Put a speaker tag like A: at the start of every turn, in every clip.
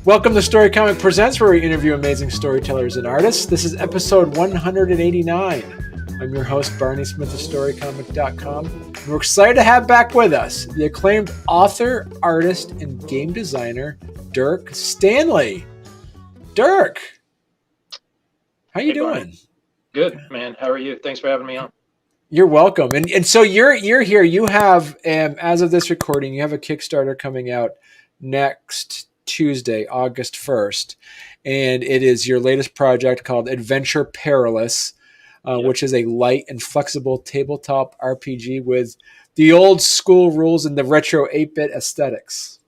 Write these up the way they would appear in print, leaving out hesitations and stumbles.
A: Welcome to Storycomic Presents, where we interview amazing storytellers and artists. This is episode 189. I'm your host, Barney Smith of Storycomic.com. And we're excited to have back with us the acclaimed author, artist, and game designer, Dirk Stanley. Dirk, how you doing?
B: Barney. Good, man. How are you? Thanks for having me on.
A: You're welcome. And so you're here. You have, as of this recording, you have a Kickstarter coming out next Tuesday, August 1st. And it is your latest project called Adventure Perilous, which is a light and flexible tabletop RPG with the old school rules and the retro 8-bit aesthetics.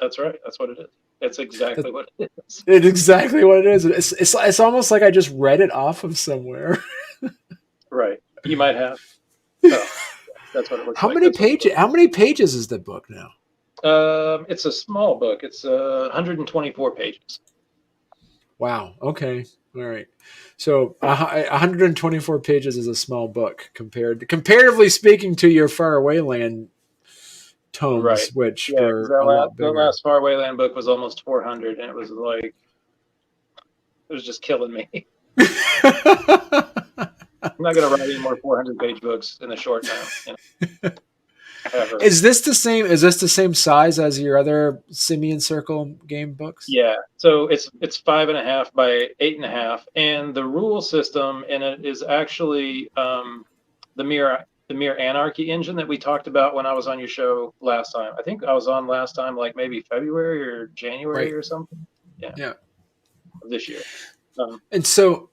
B: That's right. That's what it is. That's exactly what it is.
A: It's exactly what it is. It's almost like I just read it off of somewhere.
B: Right. You might have. Oh, that's what it looks
A: How
B: like.
A: Many pages? How many pages is the book now?
B: It's a small book. It's 124 pages.
A: Wow. Okay. All right. So 124 pages is a small book comparatively speaking to your Faraway Land tomes,
B: right.
A: which were a lot bigger.
B: The last Faraway Land book was almost 400, and it was like, it was just killing me. I'm not going to write any more 400-page books in the short time. Ever.
A: Is this the same size as your other Simian Circle game books?
B: Yeah. So it's 5.5 by 8.5, and the rule system in it is actually the Mere Anarchy engine that we talked about when I was on your show last time. I think I was on last time, like maybe February or January or something. Yeah. This year.
A: And so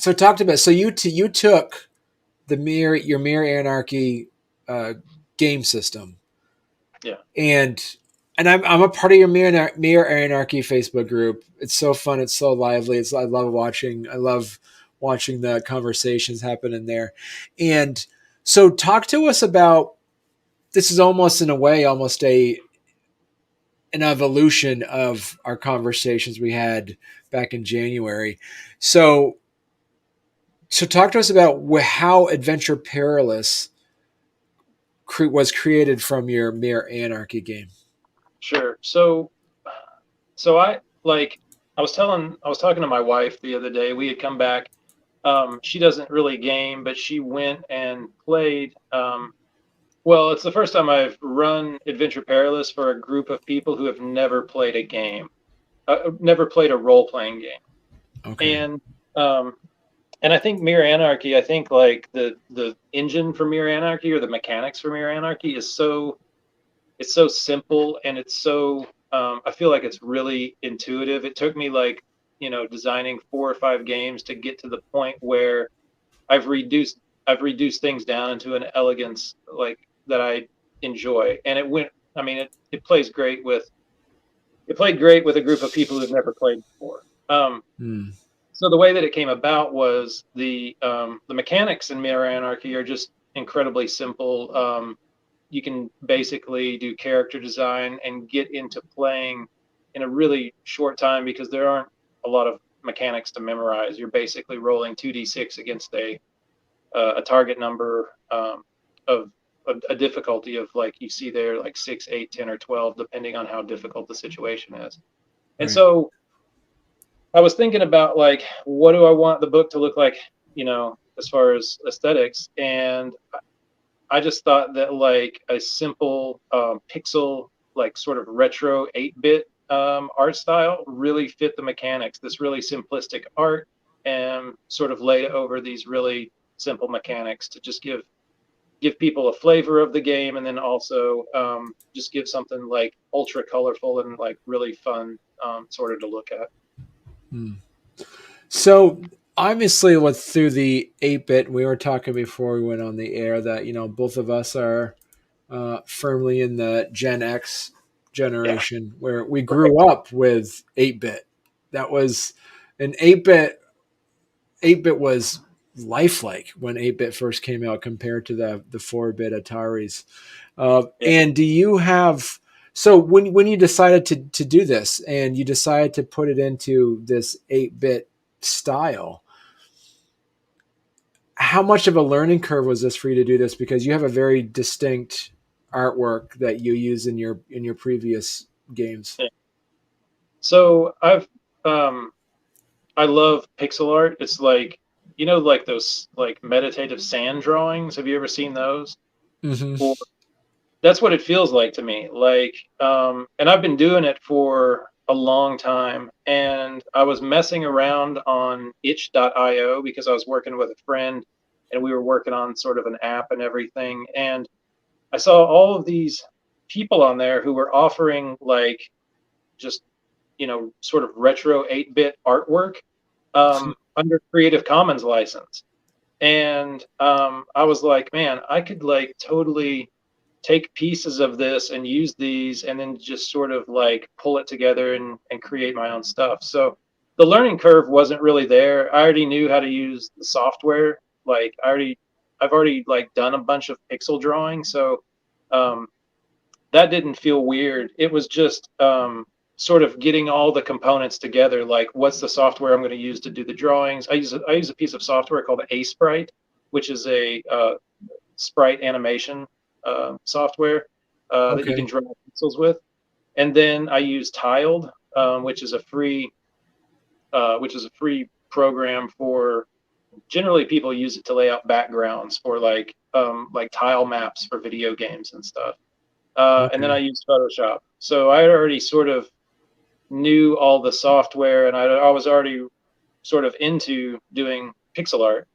A: talked about. So you took your Mere Anarchy game system.
B: Yeah.
A: And I'm a part of your Mere Anarchy Facebook group. It's so fun. It's so lively. I love watching the conversations happen in there. And so talk to us about, this is almost in a way, almost an evolution of our conversations we had back in January. So talk to us about how Adventure Perilous was created from your Mere Anarchy game.
B: Sure. So I was talking to my wife the other day. We had come back. She doesn't really game, but she went and played. Well, it's the first time I've run Adventure Perilous for a group of people who have never played a game, never played a role-playing game. Okay. And I think Mere Anarchy, I think like the engine for Mere Anarchy or the mechanics for Mere Anarchy is it's so simple, and it's so I feel like it's really intuitive. It took me like, designing 4 or 5 games to get to the point where I've reduced things down into an elegance like that I enjoy. And it plays great with a group of people who've never played before. So the way that it came about was the mechanics in Mere Anarchy are just incredibly simple. You can basically do character design and get into playing in a really short time because there aren't a lot of mechanics to memorize. You're basically rolling 2d6 against a target number of a difficulty of, like you see there, like 6, 8, 10, or 12, depending on how difficult the situation is. And so I was thinking about, like, what do I want the book to look like, as far as aesthetics. And I just thought that like a simple pixel, like sort of retro 8-bit art style really fit the mechanics. This really simplistic art and sort of laid over these really simple mechanics to just give people a flavor of the game, and then also just give something like ultra colorful and like really fun sort of to look at.
A: So obviously, through the 8-bit, we were talking before we went on the air that, both of us are firmly in the Gen X generation, where we grew up with 8-bit. That was an 8-bit. 8-bit was lifelike when 8-bit first came out compared to the 4-bit Ataris. And do you have... So when you decided to do this and you decided to put it into this 8-bit style, how much of a learning curve was this for you to do this? Because you have a very distinct artwork that you use in your previous games?
B: Yeah. So um, I love pixel art. It's like, like those like meditative sand drawings. Have you ever seen those?
A: Hmm.
B: Or that's what it feels like to me. Like, and I've been doing it for a long time. And I was messing around on itch.io because I was working with a friend and we were working on sort of an app and everything. And I saw all of these people on there who were offering like just, sort of retro 8-bit artwork under Creative Commons license. And I was like, man, I could like totally take pieces of this and use these and then just sort of like pull it together and create my own stuff. So the learning curve wasn't really there. I already knew how to use the software. Like I've already like done a bunch of pixel drawing. So um, that didn't feel weird. It was just sort of getting all the components together. Like, what's the software I'm going to use to do the drawings? I use a piece of software called Sprite, which is a sprite animation software that you can
A: Okay.
B: draw pixels with. And then I use Tiled, which is a free program for. Generally, people use it to lay out backgrounds for like tile maps for video games and stuff. And then I
A: Okay.
B: used Photoshop. So I already sort of knew all the software, and I was already sort of into doing pixel art.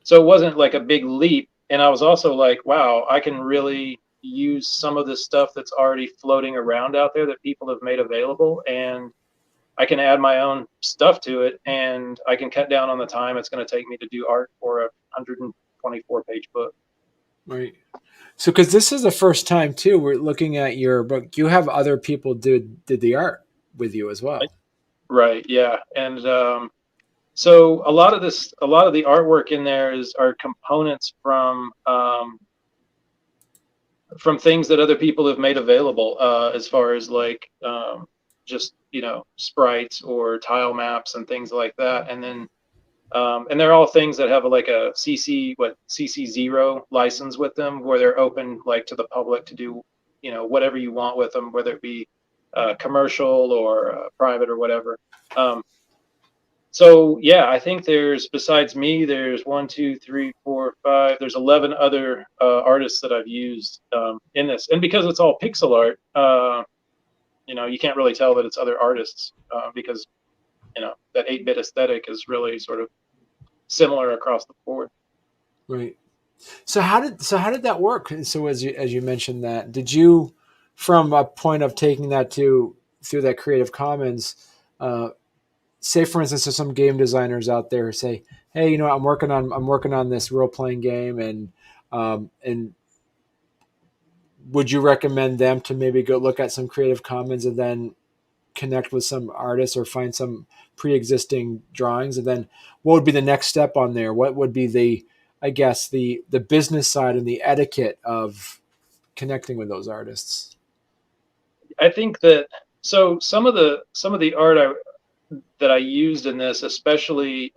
B: So it wasn't like a big leap. And I was also like, wow, I can really use some of this stuff that's already floating around out there that people have made available, and I can add my own stuff to it, and I can cut down on the time it's going to take me to do art for a 124-page book.
A: Right. So, because this is the first time too, we're looking at your book. You have other people did the art with you as well.
B: Right. Yeah. And so a lot of the artwork in there are components from things that other people have made available, as far as like just sprites or tile maps and things like that. And then and they're all things that have like a CC0 license with them, where they're open like to the public to do whatever you want with them, whether it be commercial or private or whatever. Um, so yeah, I think there's besides me, there's one, two, three, four, five. There's 11 other artists that I've used in this, and because it's all pixel art, you can't really tell that it's other artists because that 8-bit aesthetic is really sort of similar across the board.
A: Right. So how did that work? So as you mentioned that, did you, from a point of taking that to through that Creative Commons, uh, say for instance, there's some game designers out there who say, "Hey, I'm working on this role playing game," and would you recommend them to maybe go look at some Creative Commons and then connect with some artists or find some pre-existing drawings, and then what would be the next step on there? What would be the, I guess, the business side and the etiquette of connecting with those artists?
B: I think that so some of the art that I used in this, especially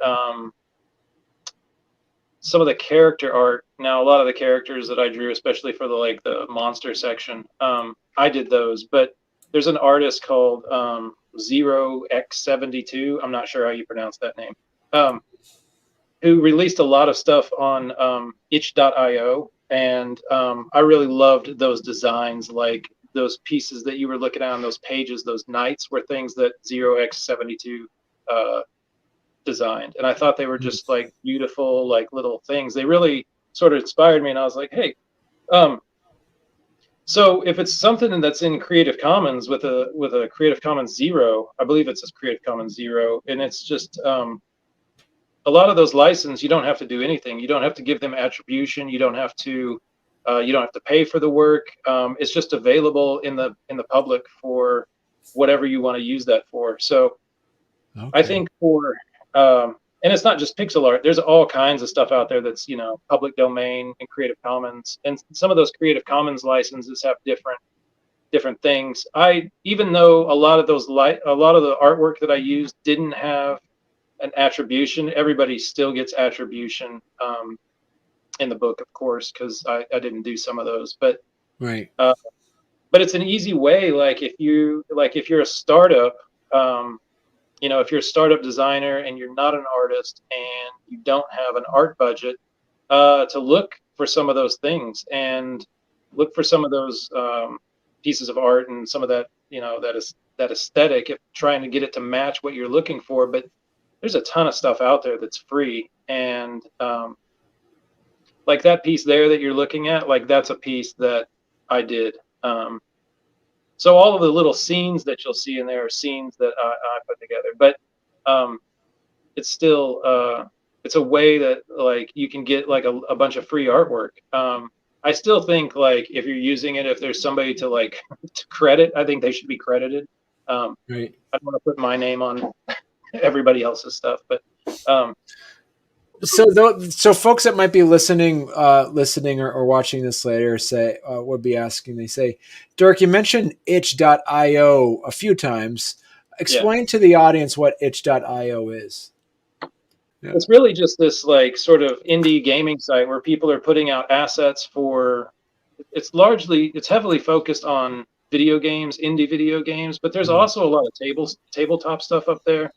B: some of the character art. Now, a lot of the characters that I drew, especially for the monster section, I did those. But there's an artist called Zero X72. I'm not sure how you pronounce that name. Um, who released a lot of stuff on itch.io. And I really loved those designs, like those pieces that you were looking at on those pages, those knights were things that 0x72 uh, designed. And I thought they were just like beautiful, like little things. They really sort of inspired me. And I was like, hey, um, so if it's something that's in Creative Commons with a Creative Commons zero, I believe it's a Creative Commons zero, and it's just a lot of those licenses, you don't have to do anything. You don't have to give them attribution. You don't have to pay for the work. It's just available in the public for whatever you want to use that for. So I
A: Okay.
B: think and it's not just pixel art. There's all kinds of stuff out there that's public domain and Creative Commons, and some of those Creative Commons licenses have different things. Even though a lot of the artwork that I used didn't have an attribution. Everybody still gets attribution in the book, of course, because I didn't do some of those. But
A: Right.
B: Uh, but it's an easy way. If you're a startup, if you're a startup designer and you're not an artist and you don't have an art budget, to look for some of those things and look for some of those pieces of art and some of that, that aesthetic, if trying to get it to match what you're looking for. But there's a ton of stuff out there that's free. And like that piece there that you're looking at, like that's a piece that I did. Um, so all of the little scenes that you'll see in there are scenes that I put together. But um, it's still it's a way that like you can get like a bunch of free artwork. I still think like if you're using it, if there's somebody to like to credit, I think they should be credited.
A: Right.
B: I don't want to put my name on everybody else's stuff, but um,
A: So folks that might be listening or watching this later say would be asking. They say, Dirk, you mentioned itch.io a few times.
B: yeah,
A: Explain to the audience what itch.io is. Yeah.
B: it's really just this like sort of indie gaming site where people are putting out assets for. It's heavily focused on video games, indie video games, but there's
A: Mhm.
B: also a lot of tabletop stuff up there.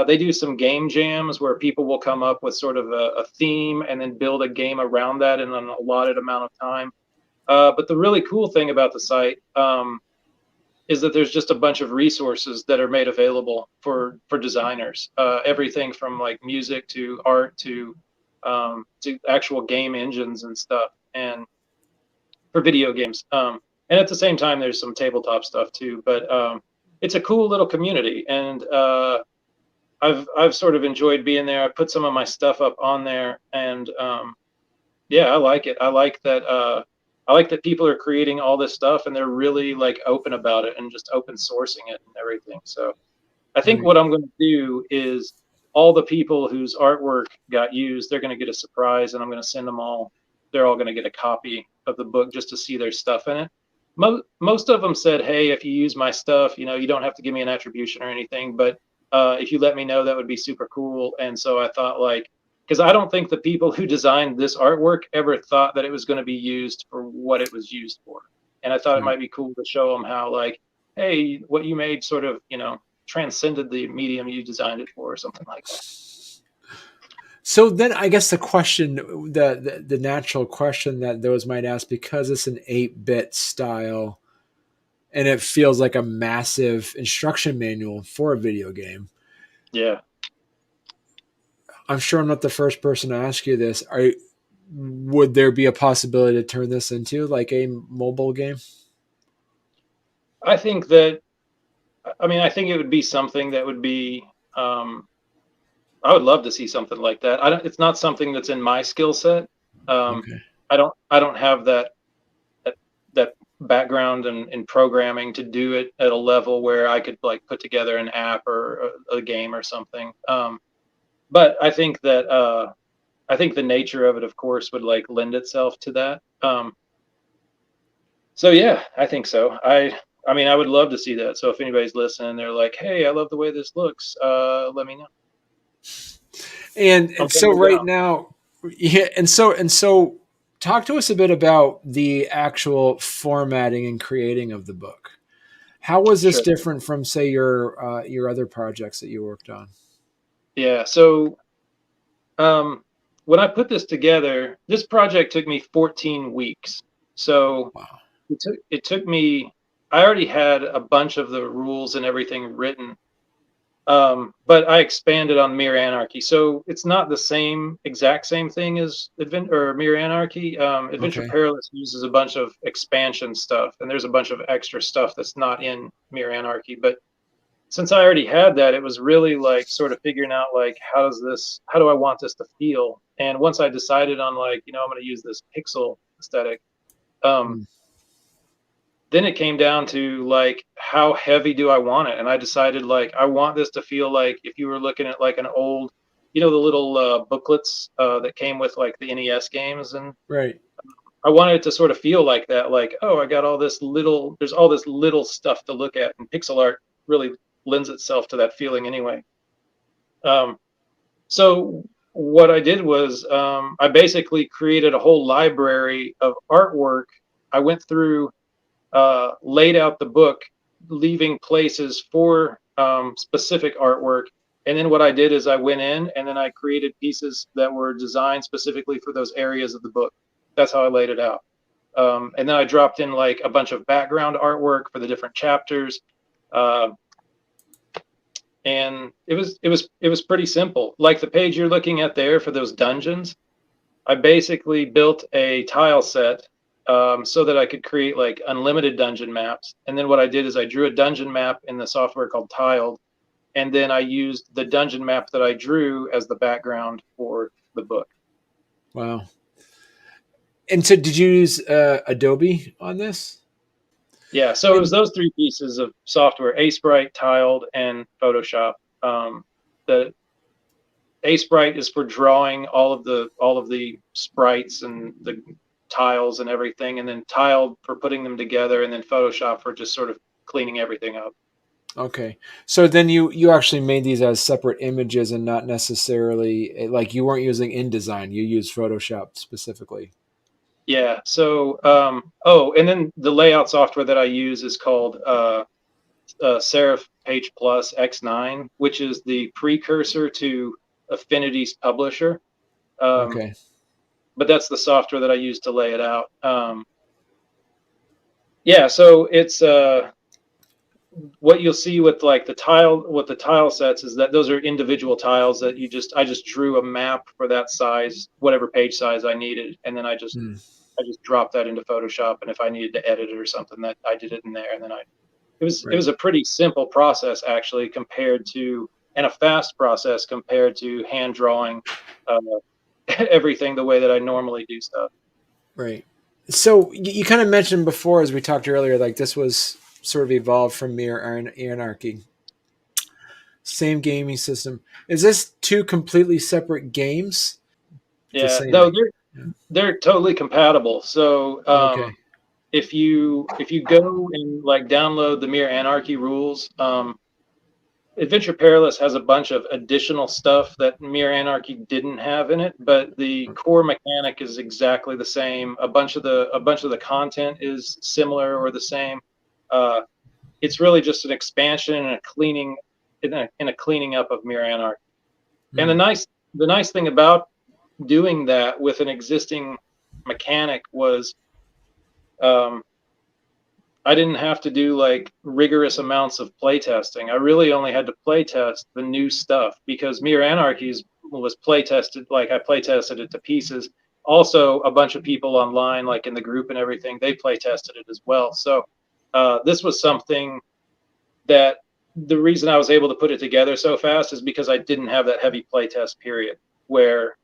B: They do some game jams where people will come up with sort of a theme and then build a game around that in an allotted amount of time. But the really cool thing about the site is that there's just a bunch of resources that are made available for designers. Everything from like music to art to actual game engines and stuff, and for video games. And at the same time, there's some tabletop stuff too. But it's a cool little community, and I've sort of enjoyed being there. I put some of my stuff up on there, and yeah, I like it. I like that people are creating all this stuff, and they're really like open about it and just open sourcing it and everything. So I think
A: Right.
B: what I'm going to do is all the people whose artwork got used, they're going to get a surprise, and I'm going to send them all. They're all going to get a copy of the book just to see their stuff in it. Most of them said, "Hey, if you use my stuff, you don't have to give me an attribution or anything, but if you let me know, that would be super cool." And so I thought, like, because I don't think the people who designed this artwork ever thought that it was going to be used for what it was used for. And I thought it
A: Right.
B: might be cool to show them how, like, hey, what you made sort of, transcended the medium you designed it for, or something like that.
A: So then, I guess the natural question that those might ask, because it's an 8-bit style, and it feels like a massive instruction manual for a video game.
B: Yeah.
A: I'm sure I'm not the first person to ask you this. Would there be a possibility to turn this into like a mobile game?
B: I think that, I think it would be something that would be, I would love to see something like that. It's not something that's in my skill set. Um,
A: Okay.
B: I don't have that, that background in programming to do it at a level where I could like put together an app or a game or something. But I think the nature of it, of course, would like lend itself to that. So yeah, I think so. I would love to see that. So if anybody's listening, they're like, "Hey, I love the way this looks. Let me know."
A: And
B: I'm
A: and so
B: totally
A: right
B: down.
A: now, yeah, and so talk to us a bit about the actual formatting and creating of the book. How was this
B: Sure.
A: different from, say, your other projects that you worked on?
B: Yeah. So um, when I put this together, this project took me 14 weeks. So
A: Wow.
B: it took me. I already had a bunch of the rules and everything written. But I expanded on Mere Anarchy, so it's not the exact same thing as Mere Anarchy. Adventure
A: Okay.
B: Perilous uses a bunch of expansion stuff, and there's a bunch of extra stuff that's not in Mere Anarchy. But since I already had that, it was really like sort of figuring out like how do I want this to feel? And once I decided on like, I'm going to use this pixel aesthetic. Um,
A: Mm.
B: then it came down to like how heavy do I want it, and I decided like I want this to feel like if you were looking at like an old, the little booklets that came with like the NES games, and
A: Right.
B: I wanted it to sort of feel like that, like, oh, I got all this little, there's all this little stuff to look at, and pixel art really lends itself to that feeling anyway. um, so what I did was I basically created a whole library of artwork I went through, laid out the book, leaving places for specific artwork. And then what I did is I went in and then I created pieces that were designed specifically for those areas of the book. That's how I laid it out. And then I dropped in like a bunch of background artwork for the different chapters. Uh, and it was pretty simple. Like the page you're looking at there for those dungeons, I basically built a tile set so that I could create like unlimited dungeon maps. And then what I did is I drew a dungeon map in the software called Tiled, and then I used the dungeon map that I drew as the background for the book.
A: Wow. And so, did you use Adobe on this?
B: Yeah, so it was
A: And
B: those three pieces of software: Sprite, Tiled, and Photoshop. The Sprite is for drawing all of the sprites and the tiles and everything, and then Tiled for putting them together, and then Photoshop for just sort of cleaning everything up.
A: okay, so then you actually made these as separate images and not necessarily like you weren't using InDesign. You used Photoshop specifically.
B: Yeah. So, and then the layout software that I use is called Serif Page Plus X9, which is the precursor to Affinity's publisher. Um,
A: Okay.
B: but that's the software that I use to lay it out. Yeah. So it's what you'll see with like the tile sets is that those are individual tiles that I just drew a map for that size, whatever page size I needed, and then
A: Hmm.
B: I just dropped that into Photoshop, and if I needed to edit it or something, that I did it in there, and then it
A: Right.
B: was a pretty simple process actually and a fast process compared to hand drawing uh, everything the way that I normally do stuff.
A: Right. So you kind of mentioned before, as we talked earlier, like this was sort of evolved from Mere Anarchy. Same gaming system. Is this two completely separate games? To
B: Yeah,
A: say
B: no,
A: like, yeah.
B: they're totally compatible. So
A: Okay.
B: if you go and like download the Mere Anarchy rules, Adventure Perilous has a bunch of additional stuff that Mere Anarchy didn't have in it, but the core mechanic is exactly the same. A bunch of the content is similar or the same. Uh, it's really just an expansion and a cleaning in a cleaning up of Mere Anarchy. And
A: Hmm.
B: the nice thing about doing that with an existing mechanic was um, I didn't have to do like rigorous amounts of playtesting. I really only had to playtest the new stuff because Mere Anarchies was playtested. Like I playtested it to pieces. Also, a bunch of people online, like in the group and everything, they playtested it as well. So this was something that the reason I was able to put it together so fast is because I didn't have that heavy playtest period where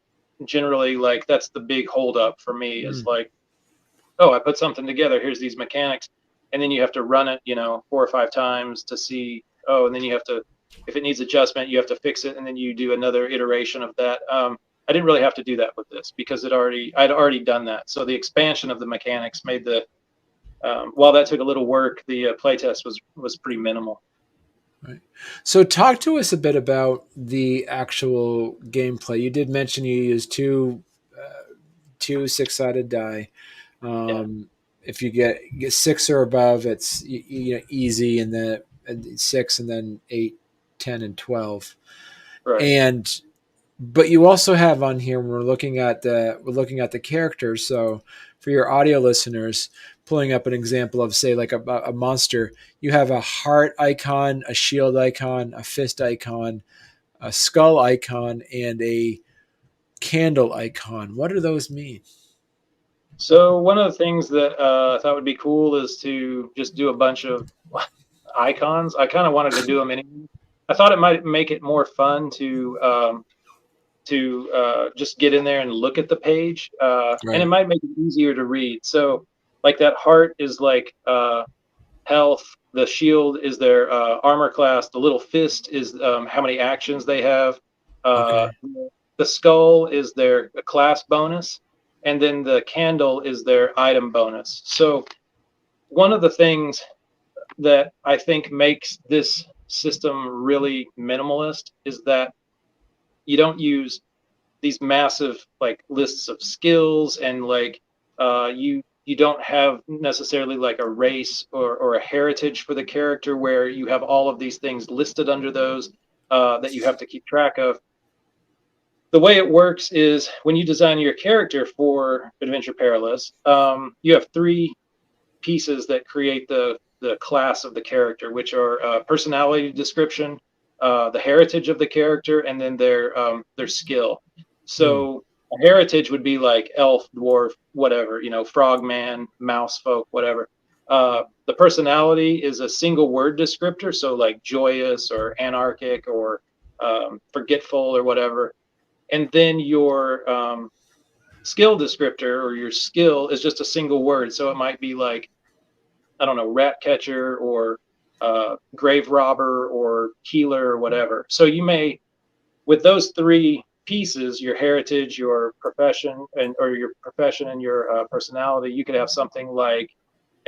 B: generally like that's the big holdup for me is
A: Hmm.
B: like, oh, I put something together. Here's these mechanics, and then you have to run it, 4 or 5 times to see. Oh, and then you have to, if it needs adjustment, you have to fix it, and then you do another iteration of that. I didn't really have to do that with this because I'd already done that. So the expansion of the mechanics made while that took a little work, the playtest was pretty minimal.
A: Right. So talk to us a bit about the actual gameplay. You did mention you used two six-sided die.
B: Yeah,
A: If you get six or above, it's easy, and then six, and then 8, 10, and 12.
B: right.
A: And but you also have on here when we're looking at the characters. So for your audio listeners, pulling up an example of say like a monster, you have a heart icon, a shield icon, a fist icon, a skull icon, and a candle icon. What do those mean?
B: So one of the things that I thought would be cool is to just do a bunch of icons. I kind of wanted to do them anyway. I thought it might make it more fun to just get in there and look at the page, and it
A: Right.
B: might make it easier to read. So, like that heart is like health. The shield is their armor class. The little fist is how many actions they have. Uh,
A: Okay.
B: the skull is their class bonus, and then the candle is their item bonus. So one of the things that I think makes this system really minimalist is that you don't use these massive like lists of skills and like you you don't have necessarily like a race or a heritage for the character where you have all of these things listed under those that you have to keep track of. The way it works is when you design your character for Adventure Perilous, you have three pieces that create the class of the character, which are personality description, the heritage of the character, and then their skill.
A: Hmm.
B: So a heritage would be like elf, dwarf, whatever, you know, frogman, mouse folk, whatever. The personality is a single word descriptor, so like joyous or anarchic or forgetful or whatever. And then your skill descriptor or your skill is just a single word, so it might be like, I don't know, rat catcher or grave robber or healer or whatever. So you may, with those three pieces, your heritage, your profession, and your personality, you could have something like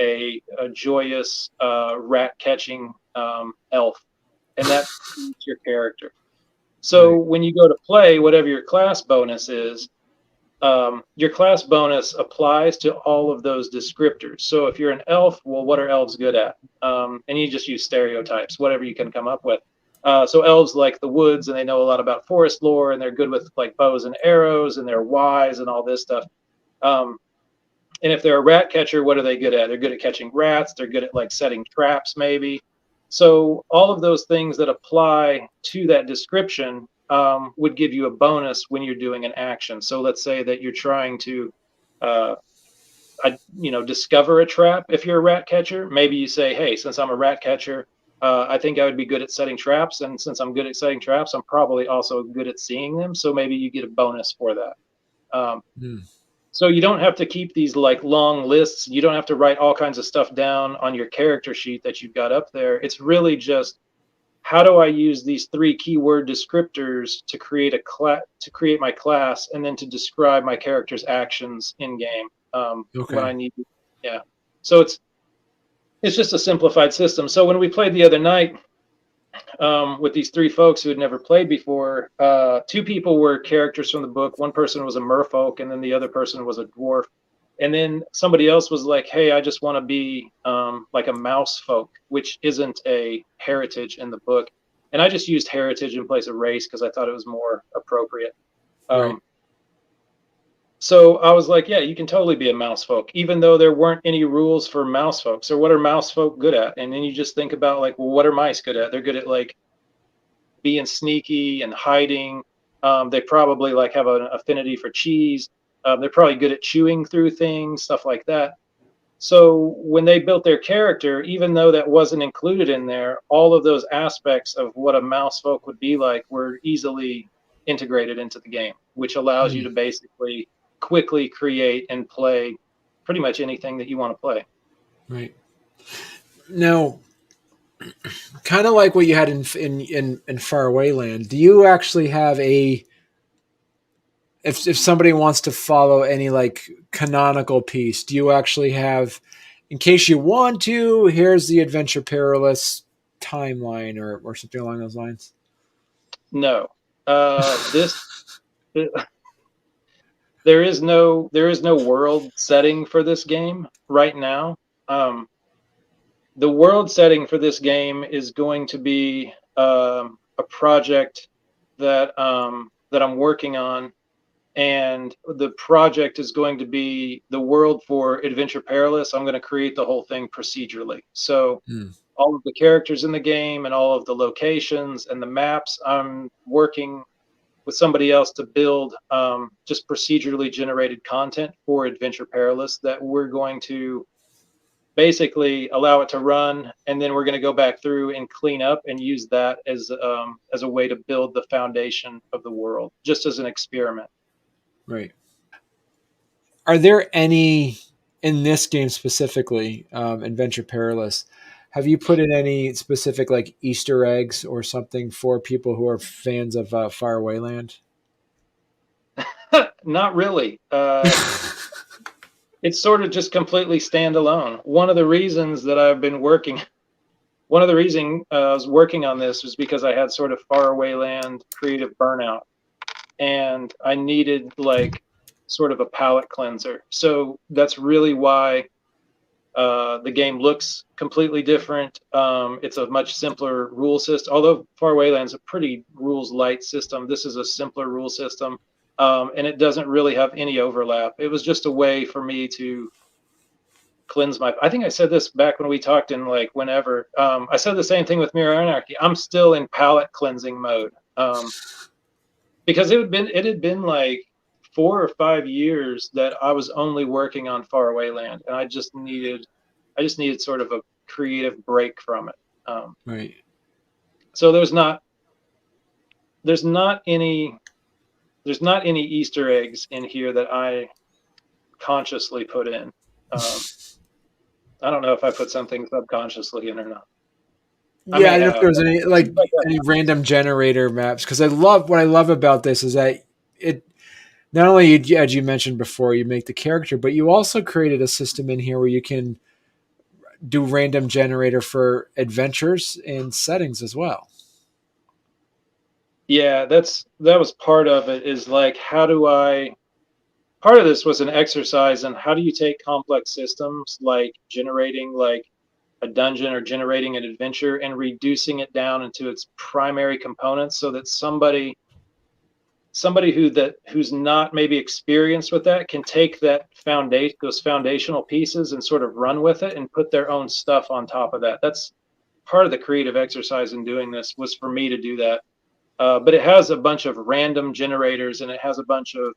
B: a joyous rat catching elf, and that creates your character. So
A: Right.
B: when you go to play, whatever your class bonus is, your class bonus applies to all of those descriptors. So if you're an elf, well, what are elves good at? And you just use stereotypes, whatever you can come up with. So elves like the woods, and they know a lot about forest lore, and they're good with like bows and arrows, and they're wise and all this stuff. Um, and if they're a rat catcher, what are they good at? They're good at catching rats. They're good at like setting traps, maybe. So all of those things that apply to that description would give you a bonus when you're doing an action. So let's say that you're trying to, uh, discover a trap. If you're a rat catcher, maybe you say, "Hey, since I'm a rat catcher, I think I would be good at setting traps. And since I'm good at setting traps, I'm probably also good at seeing them. So maybe you get a bonus for that." Um,
A: Hmm.
B: so you don't have to keep these like long lists. You don't have to write all kinds of stuff down on your character sheet that you've got up there. It's really just, how do I use these three keyword descriptors to create to create my class, and then to describe my character's actions in game when
A: Okay.
B: I need. Yeah. So it's just a simplified system. So when we played the other night, with these three folks who had never played before. Two people were characters from the book. One person was a merfolk, and then the other person was a dwarf. And then somebody else was like, "Hey, I just want to be like a mouse folk," which isn't a heritage in the book. And I just used heritage in place of race because I thought it was more appropriate.
A: Right.
B: Um, so I was like, "Yeah, you can totally be a mouse folk, even though there weren't any rules for mouse folk. So what are mouse folk good at?" And then you just think about like, well, what are mice good at? They're good at like being sneaky and hiding. They probably like have an affinity for cheese. They're probably good at chewing through things, stuff like that. So when they built their character, even though that wasn't included in there, all of those aspects of what a mouse folk would be like were easily integrated into the game, which allows you
A: Hmm.
B: to basically quickly create and play pretty much anything that you want to play.
A: Right. Now, kind of like what you had in Faraway Land. Do you actually have a if somebody wants to follow any like canonical piece? Do you actually have, in case you want to, here's the Adventure Perilous timeline or something along those lines?
B: No, this there is no world setting for this game right now. Um, the world setting for this game is going to be a project that I'm working on, and the project is going to be the world for Adventure Perilous. I'm going to create the whole thing procedurally. So
A: Hmm.
B: all of the characters in the game and all of the locations and the maps, I'm working with somebody else to build just procedurally generated content for Adventure Perilous that we're going to basically allow it to run, and then we're going to go back through and clean up and use that as a way to build the foundation of the world, just as an experiment.
A: Right. Are there any in this game specifically, Adventure Perilous? Have you put in any specific like Easter eggs or something for people who are fans of Faraway Land?
B: Not really. It's sort of just completely standalone. One of the reasons I was working on this was because I had sort of faraway land creative burnout, and I needed like sort of a palate cleanser. So that's really why the game looks completely different. It's a much simpler rule system. Although Faraway Lands a pretty rules light system, this is a simpler rule system, and it doesn't really have any overlap. It was just a way for me to cleanse my. I think I said this back when we talked in like whenever. I said the same thing with Mere Anarchy. I'm still in palate cleansing mode because it had been like 4 or 5 years that I was only working on Faraway Land, and I just needed sort of a creative break from it.
A: Right.
B: So there's not any Easter eggs in here that I consciously put in. I don't know if I put something subconsciously in or not. I
A: Yeah, I
B: may
A: don't know if
B: have.
A: there was any like any random generator maps, because what I love about this is that it not only as you mentioned before, you make the character, but you also created a system in here where you can do random generator for adventures and settings as well.
B: Yeah, that was part of it. Is like, how do I? Part of this was an exercise in how do you take complex systems like generating like a dungeon or generating an adventure and reducing it down into its primary components so that somebody who's not maybe experienced with that can take those foundational pieces and sort of run with it and put their own stuff on top of that. That's part of the creative exercise in doing this, was for me to do that. But it has a bunch of random generators, and it has a bunch of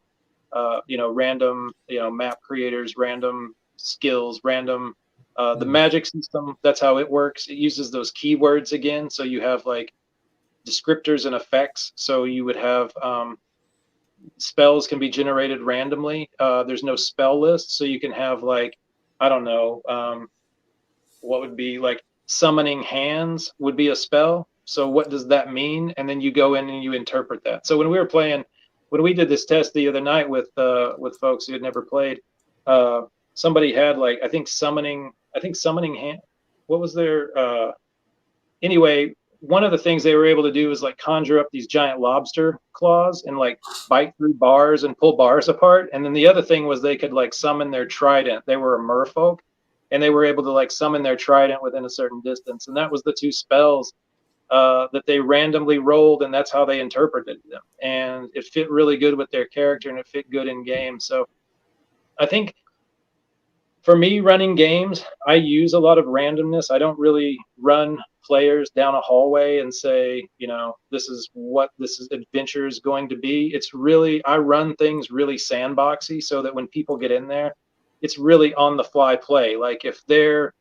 B: random map creators, random skills, random the magic system. That's how it works. It uses those keywords again, so you have like descriptors and effects. So you would have spells can be generated randomly. There's no spell list, so you can have like, I don't know, what would be like summoning hands would be a spell. So what does that mean? And then you go in and you interpret that. So when we did this test the other night with folks who had never played, somebody had like I think summoning hand. What was their anyway? One of the things they were able to do is like conjure up these giant lobster claws and like bite through bars and pull bars apart. And then the other thing was they could like summon their trident. They were a merfolk, and they were able to like summon their trident within a certain distance. And that was the two spells that they randomly rolled, and that's how they interpreted them. And it fit really good with their character, and it fit good in game. So I think for me, running games, I use a lot of randomness. I don't really run players down a hallway and say, this is what this adventure is going to be. It's really, I run things really sandboxy so that when people get in there, it's really on the fly play. Like if they're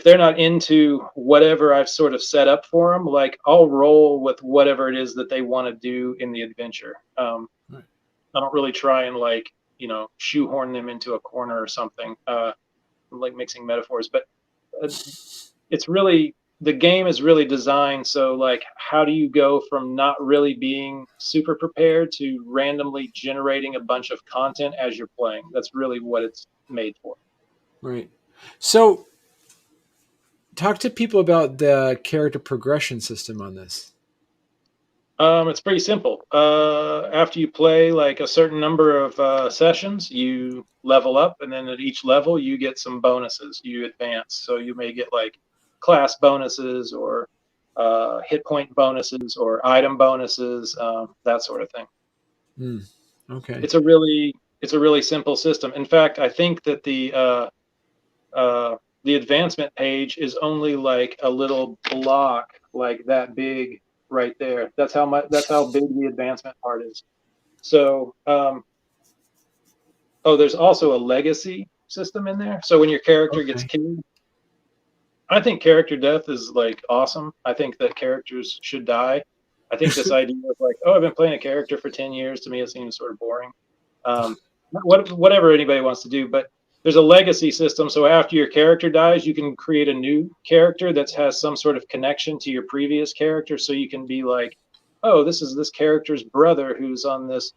B: not into whatever I've sort of set up for them, like I'll roll with whatever it is that they want to do in the adventure.
A: Right.
B: I don't really try and like, shoehorn them into a corner or something, like mixing metaphors, but it's really, the game is really designed. So like, how do you go from not really being super prepared to randomly generating a bunch of content as you're playing? That's really what it's made for.
A: Right. So talk to people about the character progression system on this.
B: It's pretty simple. After you play like a certain number of sessions, you level up, and then at each level, you get some bonuses. You advance, so you may get like class bonuses or hit point bonuses or item bonuses, that sort of thing.
A: Okay.
B: It's a really simple system. In fact, I think that the advancement page is only like a little block like that big right there. That's how big the advancement part is. So there's also a legacy system in there. So when your character gets
A: Okay.
B: killed, I think character death is like awesome. I think that characters should die. I think this idea of like, oh, I've been playing a character for 10 years, to me it seems sort of boring. Whatever anybody wants to do, but there's a legacy system. So after your character dies, you can create a new character that has some sort of connection to your previous character. So you can be like, oh, this is this character's brother who's on this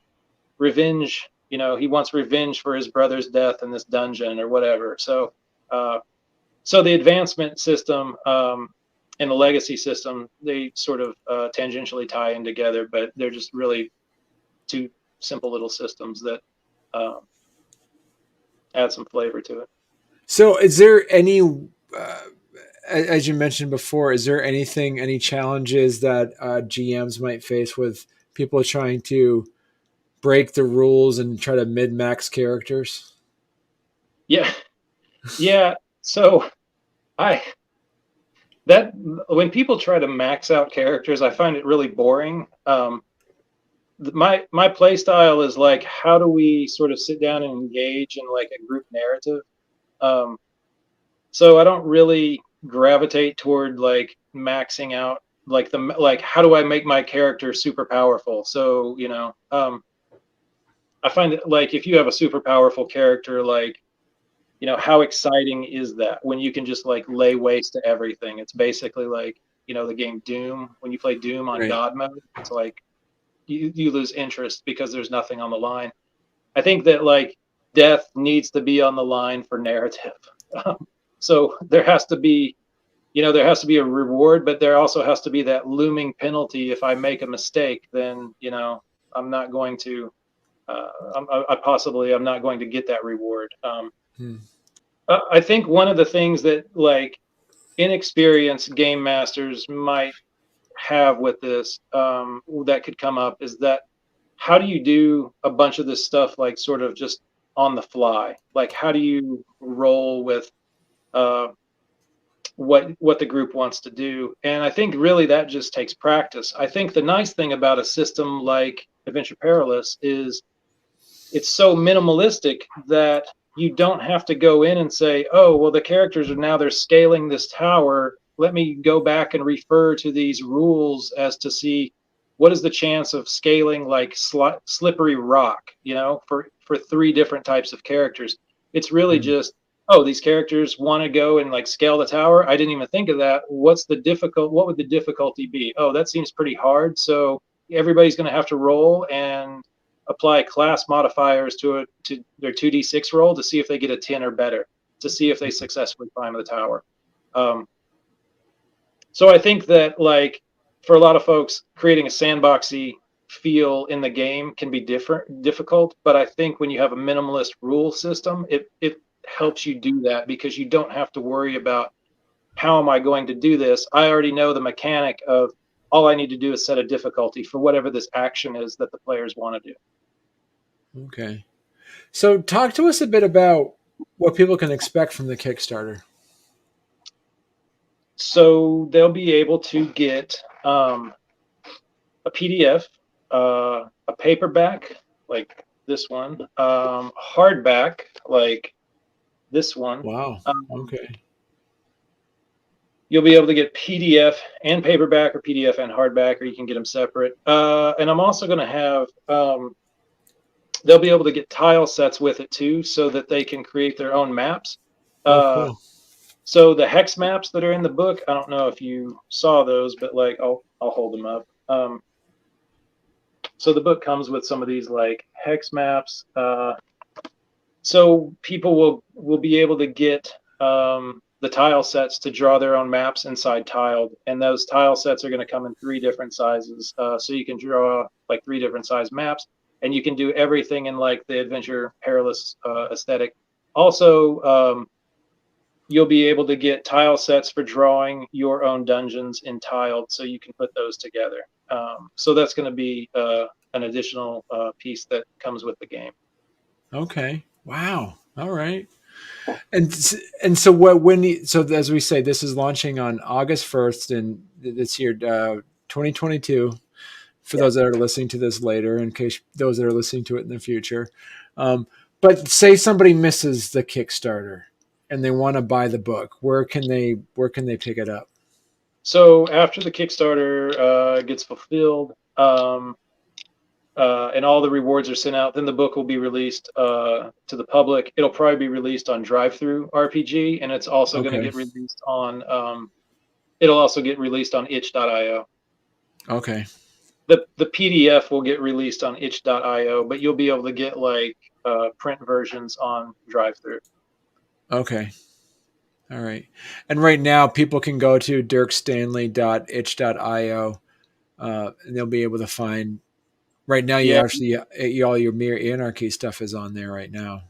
B: revenge. He wants revenge for his brother's death in this dungeon or whatever. So the advancement system and the legacy system, they sort of tangentially tie in together, but they're just really two simple little systems that add some flavor to it.
A: So, is there any, as you mentioned before, is there any challenges that GMs might face with people trying to break the rules and try to mid max characters?
B: Yeah, yeah. So I that when people try to max out characters, I find it really boring. My play style is like, how do we sort of sit down and engage in like a group narrative? Um, so I don't really gravitate toward like maxing out like how do I make my character super powerful? So I find that like if you have a super powerful character, like how exciting is that when you can just like lay waste to everything? It's basically like the game Doom. When you play Doom on
A: Right.
B: God mode, it's like you lose interest because there's nothing on the line. I think that like death needs to be on the line for narrative. So there has to be a reward, but there also has to be that looming penalty. If I make a mistake, then I'm not going to. I'm not going to get that reward.
A: Hmm.
B: I think one of the things that like inexperienced game masters might have with this that could come up is that how do you do a bunch of this stuff like sort of just on the fly? Like how do you roll with uh, what the group wants to do? And I think really that just takes practice. I think the nice thing about a system like Adventure Perilous is it's so minimalistic that you don't have to go in and say, oh, well, the characters are now they're scaling this tower. Let me go back and refer to these rules as to see what is the chance of scaling like slippery rock, for three different types of characters. It's really
A: Hmm.
B: just, oh, these characters want to go and like scale the tower. I didn't even think of that. What would the difficulty be? Oh, that seems pretty hard. So everybody's going to have to roll and apply class modifiers to their 2d6 roll to see if they get a 10 or better, to see if they successfully climb the tower. Um, so I think that like for a lot of folks, creating a sandboxy feel in the game can be difficult, but I think when you have a minimalist rule system, it helps you do that because you don't have to worry about how am I going to do this. I already know the mechanic of all I need to do is set a difficulty for whatever this action is that the players want to do.
A: Okay. So, talk to us a bit about what people can expect from the Kickstarter.
B: So they'll be able to get a PDF, a paperback like this one, hardback like this one.
A: Wow.
B: Um,
A: Okay.
B: you'll be able to get PDF and paperback, or PDF and hardback, or you can get them separate. And I'm also going to have they'll be able to get tile sets with it too, so that they can create their own maps.
A: Oh,
B: Uh,
A: cool.
B: so the hex maps that are in the book, I don't know if you saw those, but like I'll hold them up. So the book comes with some of these like hex maps. So people will be able to get the tile sets to draw their own maps inside Tiled, and those tile sets are going to come in three different sizes. So you can draw like three different size maps, and you can do everything in like the Adventure Perilous aesthetic. Also, you'll be able to get tile sets for drawing your own dungeons in Tiled, so you can put those together. So that's going to be an additional piece that comes with the game.
A: Okay. Wow. All right. And so what so as we say, this is launching on August 1st in this year, 2022. For
B: Yeah.
A: those that are listening to this later, in case those that are listening to it in the future. Um, but say somebody misses the Kickstarter and they want to buy the book, where can they pick it up?
B: So after the Kickstarter gets fulfilled, and all the rewards are sent out, then the book will be released to the public. It'll probably be released on Drive-Through RPG, and it's also going to
A: Okay.
B: get released on. It'll also get released on itch.io.
A: Okay.
B: The PDF will get released on itch.io, but you'll be able to get like print versions on Drive-Through.
A: Okay. All right. And right now, people can go to dirkstanley.itch.io and they'll be able to find Right now, you
B: Yeah,
A: actually all your Mere Anarchy stuff is on there right now.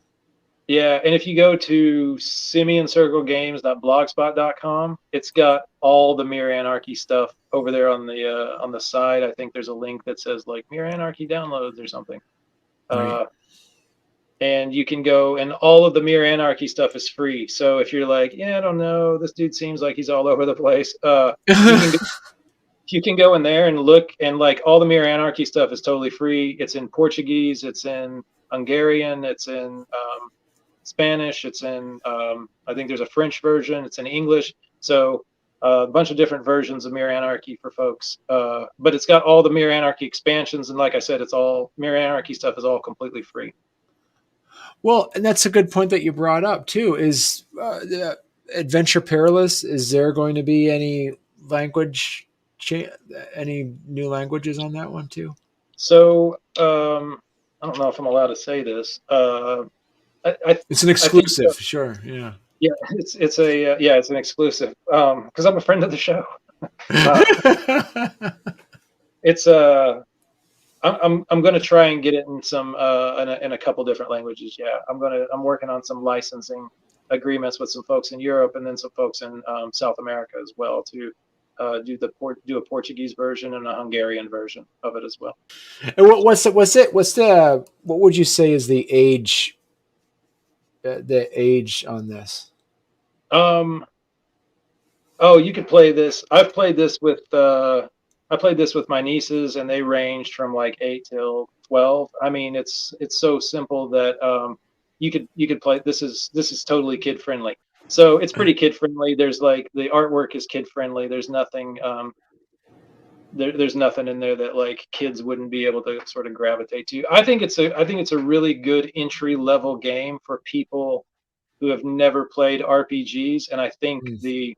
B: yeah, and if you go to simiancirclegames.blogspot.com, it's got all the Mere Anarchy stuff over there on the side. I think there's a link that says like Mere Anarchy downloads or something.
A: Right.
B: And you can go, and all of the Mere Anarchy stuff is free. So if you're like, yeah, I don't know, this dude seems like he's all over the place, you can you can go in there and look, and like all the Mere Anarchy stuff is totally free. It's in Portuguese, it's in Hungarian, it's in Spanish, it's in I think there's a French version, it's in English. So a bunch of different versions of Mere Anarchy for folks. But it's got all the Mere Anarchy expansions, and like I said, it's all Mere Anarchy stuff is all completely free.
A: Well, and that's a good point that you brought up too. Is the Adventure Perilous? Is there going to be any language, any new languages on that one too?
B: So I don't know if I'm allowed to say this.
A: It's an
B: I think
A: exclusive, sure. Yeah.
B: yeah, it's a yeah, it's an exclusive because I'm a friend of the show. Uh, it's I'm gonna try and get it in some in a couple different languages. Yeah, I'm working on some licensing agreements with some folks in Europe and then some folks in South America as well to do a Portuguese version and a Hungarian version of it as well.
A: And what would you say is the age on this?
B: Um, oh, you could play this. I played this with my nieces, and they ranged from like 8 till 12. I mean, it's so simple that you could play. This is totally kid friendly. So it's pretty kid friendly. There's like the artwork is kid friendly. There's nothing there's nothing in there that like kids wouldn't be able to sort of gravitate to. I think it's a really good entry level game for people who have never played RPGs, and I think the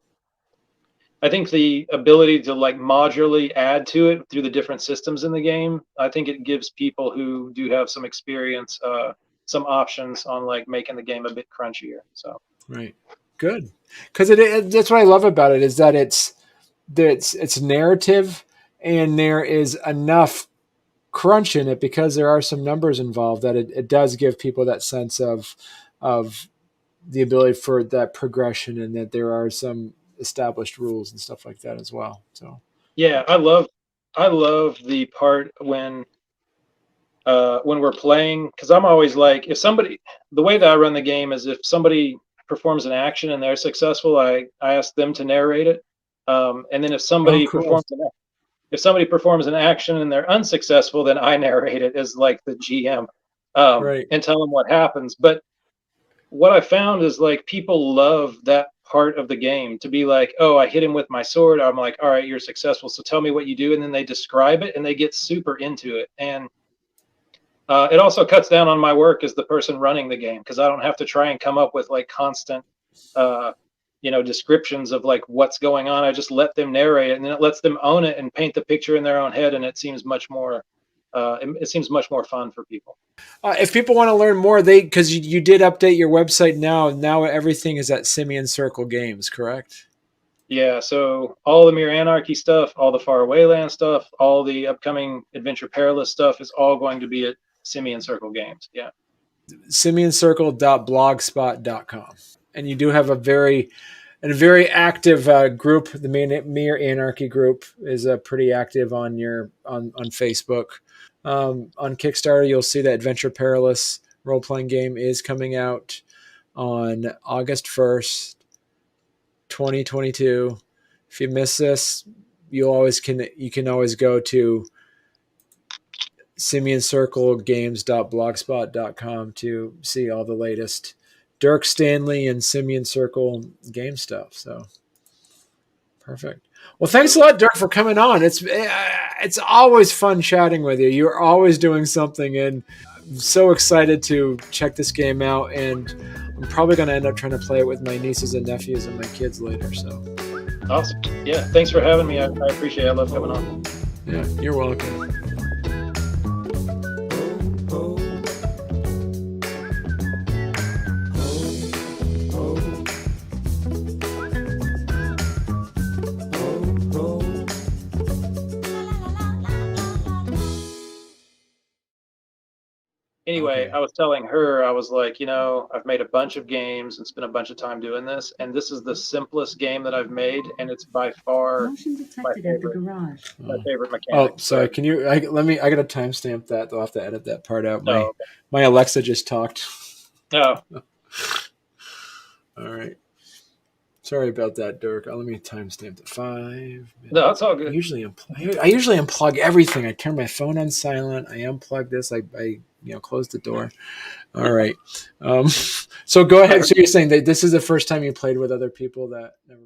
B: ability to like modularly add to it through the different systems in the game, I think it gives people who do have some experience some options on like making the game a bit crunchier. So
A: Right. Good. Because that's what I love about it is that it's narrative and there is enough crunch in it because there are some numbers involved that it does give people that sense of the ability for that progression and that there are some established rules and stuff like that as well. So
B: yeah, I love the part when we're playing, because I'm always like, if somebody, the way that I run the game is if somebody performs an action and they're successful, I ask them to narrate it, and then
A: oh cool.
B: if somebody performs an action and they're unsuccessful, then I narrate it as like the GM,
A: Right.
B: and tell them what happens. But what I found is like people love that part of the game to be like, oh, I hit him with my sword. I'm like, all right, you're successful. So tell me what you do. And then they describe it and they get super into it. And it also cuts down on my work as the person running the game because I don't have to try and come up with like constant, descriptions of like what's going on. I just let them narrate it, and then it lets them own it and paint the picture in their own head, and it seems much more. It seems much more fun for people.
A: If people want to learn more, because you did update your website now everything is at Simian Circle Games, correct?
B: Yeah, so all the Mere Anarchy stuff, all the Faraway Land stuff, all the upcoming Adventure Perilous stuff is all going to be at Simian Circle Games. Yeah.
A: Simiancircle.blogspot.com. And you do have a very active group. The Mere Anarchy group is pretty active on Facebook. On Kickstarter, you'll see that Adventure Perilous role-playing game is coming out on August 1st, 2022. If you miss this, you can always go to simiancirclegames.blogspot.com to see all the latest Dirk Stanley and Simian Circle game stuff. So perfect. Well, thanks a lot, Dirk, for coming on. It's always fun chatting with you. You're always doing something, and I'm so excited to check this game out. And I'm probably going to end up trying to play it with my nieces and nephews and my kids later. So
B: Awesome. Yeah. Thanks for having me. I appreciate it. I love coming on.
A: Yeah, you're welcome.
B: anyway,
A: Okay.
B: I was telling her, I was like, I've made a bunch of games and spent a bunch of time doing this, and this is the simplest game that I've made, and it's by far
C: Motion detected at the garage.
B: my favorite
A: Oh,
B: mechanic.
A: sorry. Can you? I gotta timestamp that. I'll have to edit that part out.
B: No,
A: My Alexa just talked.
B: no,
A: All right. Sorry about that, Dirk. Let me timestamp the 5 minutes.
B: no, it's all
A: I
B: good.
A: usually unplug everything. I turn my phone on silent. I unplug this. I close the door. All right. So go ahead. So you're saying that this is the first time you played with other people that never